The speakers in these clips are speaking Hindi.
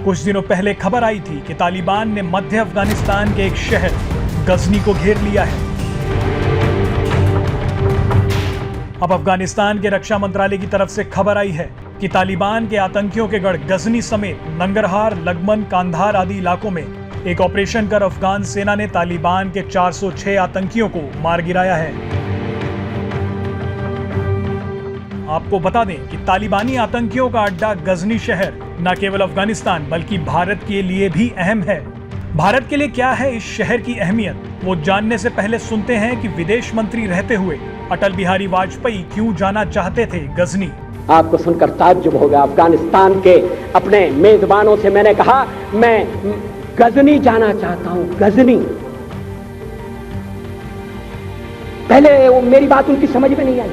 कुछ दिनों पहले खबर आई थी कि तालिबान ने मध्य अफगानिस्तान के एक शहर गजनी को घेर लिया है। अब अफगानिस्तान के रक्षा मंत्रालय की तरफ से खबर आई है कि तालिबान के आतंकियों के गढ़ गजनी समेत नंगरहार, लगमन, कांधार आदि इलाकों में एक ऑपरेशन कर अफगान सेना ने तालिबान के 406 आतंकियों को मार गिराया है। आपको बता दें कि तालिबानी आतंकियों का अड्डा गजनी शहर न केवल अफगानिस्तान बल्कि भारत के लिए भी अहम है। भारत के लिए क्या है इस शहर की अहमियत, वो जानने से पहले सुनते हैं कि विदेश मंत्री रहते हुए अटल बिहारी वाजपेयी क्यों जाना चाहते थे गजनी। आपको सुनकर ताज्जुब होगा। अफगानिस्तान के अपने मेजबानों से मैंने कहा मैं गजनी जाना चाहता हूं, गजनी। पहले वो मेरी बात उनकी समझ में नहीं आई।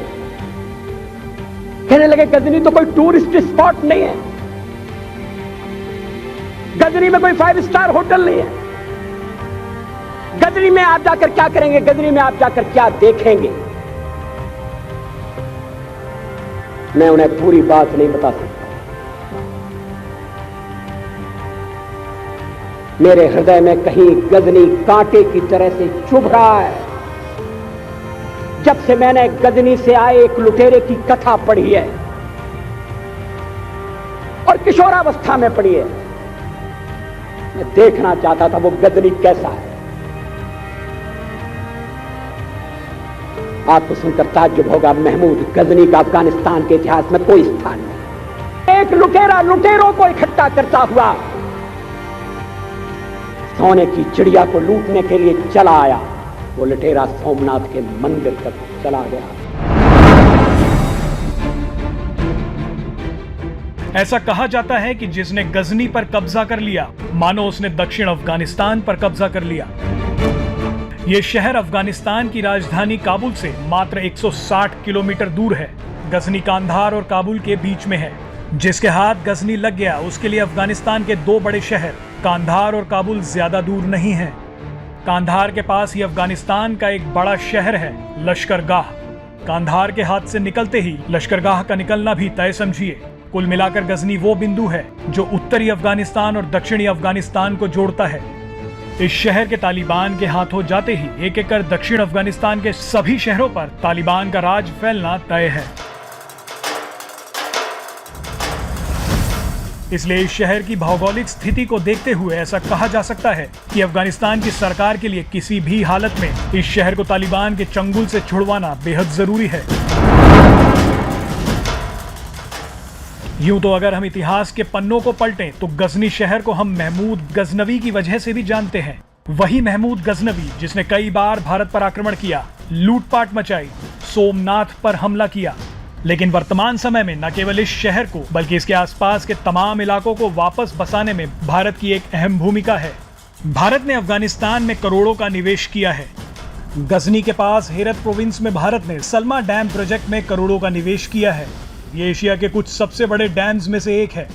कहने लगे गजनी तो कोई टूरिस्ट स्पॉट नहीं है, गजनी में कोई 5 स्टार होटल नहीं है, गजनी में आप जाकर क्या करेंगे, गजनी में आप जाकर क्या देखेंगे। मैं उन्हें पूरी बात नहीं बता सकता। मेरे हृदय में कहीं गजनी कांटे की तरह से चुभ रहा है। जब से मैंने गजनी से आए एक लुटेरे की कथा पढ़ी है और किशोरावस्था में पढ़ी है, मैं देखना चाहता था वो गजनी कैसा है। आपको सुनकर ताज्जुब होगा, महमूद गजनी का अफगानिस्तान के इतिहास में कोई स्थान नहीं। एक लुटेरा लुटेरों को इकट्ठा करता हुआ सोने की चिड़िया को लूटने के लिए चला आया। वो लुटेरा सोमनाथ के मंदिर तक चला गया। ऐसा कहा जाता है कि जिसने गजनी पर कब्जा कर लिया मानो उसने दक्षिण अफगानिस्तान पर कब्जा कर लिया। ये शहर अफगानिस्तान की राजधानी काबुल से मात्र 160 किलोमीटर दूर है। गजनी कांधार और काबुल के बीच में है। जिसके हाथ गजनी लग गया उसके लिए अफगानिस्तान के 2 बड़े शहर कांधार और काबुल ज्यादा दूर नहीं हैं। कांधार के पास ही अफगानिस्तान का एक बड़ा शहर है लश्करगाह। कांधार के हाथ से निकलते ही लश्करगाह का निकलना भी तय समझिए। कुल मिलाकर गजनी वो बिंदु है जो उत्तरी अफगानिस्तान और दक्षिणी अफगानिस्तान को जोड़ता है। इस शहर के तालिबान के हाथों जाते ही एक एक कर दक्षिण अफगानिस्तान के सभी शहरों पर तालिबान का राज फैलना तय है। इसलिए इस शहर की भौगोलिक स्थिति को देखते हुए ऐसा कहा जा सकता है कि अफगानिस्तान की सरकार के लिए किसी भी हालत में इस शहर को तालिबान के चंगुल से छुड़वाना बेहद जरूरी है। यूं तो अगर हम इतिहास के पन्नों को पलटें तो गजनी शहर को हम महमूद गजनवी की वजह से भी जानते हैं। वही महमूद गजनवी जिसने कई बार भारत पर आक्रमण किया, लूटपाट मचाई, सोमनाथ पर हमला किया। लेकिन वर्तमान समय में न केवल इस शहर को बल्कि इसके आसपास के तमाम इलाकों को वापस बसाने में भारत की एक अहम भूमिका है। भारत ने अफगानिस्तान में करोड़ों का निवेश किया है। गजनी के पास हेरत प्रोविंस में भारत ने सलमा डैम प्रोजेक्ट में करोड़ों का निवेश किया है। ये एशिया के कुछ सबसे बड़े डैम्स में से एक है।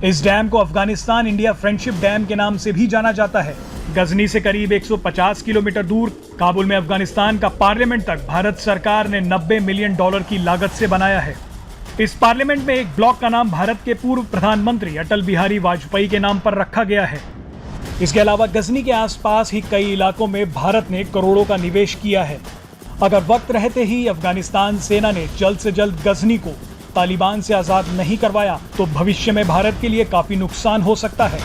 इस डैम को अफगानिस्तान इंडिया फ्रेंडशिप डैम के नाम से भी जाना जाता है। गजनी से करीब 150 किलोमीटर दूर काबुल में अफगानिस्तान का पार्लियामेंट तक भारत सरकार ने $90 मिलियन की लागत से बनाया है। इस पार्लियामेंट में एक ब्लॉक का नाम भारत के पूर्व प्रधानमंत्री अटल बिहारी वाजपेयी के नाम पर रखा गया है। इसके अलावा गजनी के आसपास ही कई इलाकों में भारत ने करोड़ों का निवेश किया है। अगर वक्त रहते ही अफगानिस्तान सेना ने जल्द से जल्द गजनी को तालिबान से आजाद नहीं करवाया तो भविष्य में भारत के लिए काफी नुकसान हो सकता है।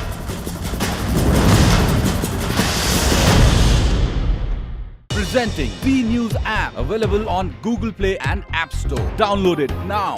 Presenting B News app available on Google Play and App Store. Download it now.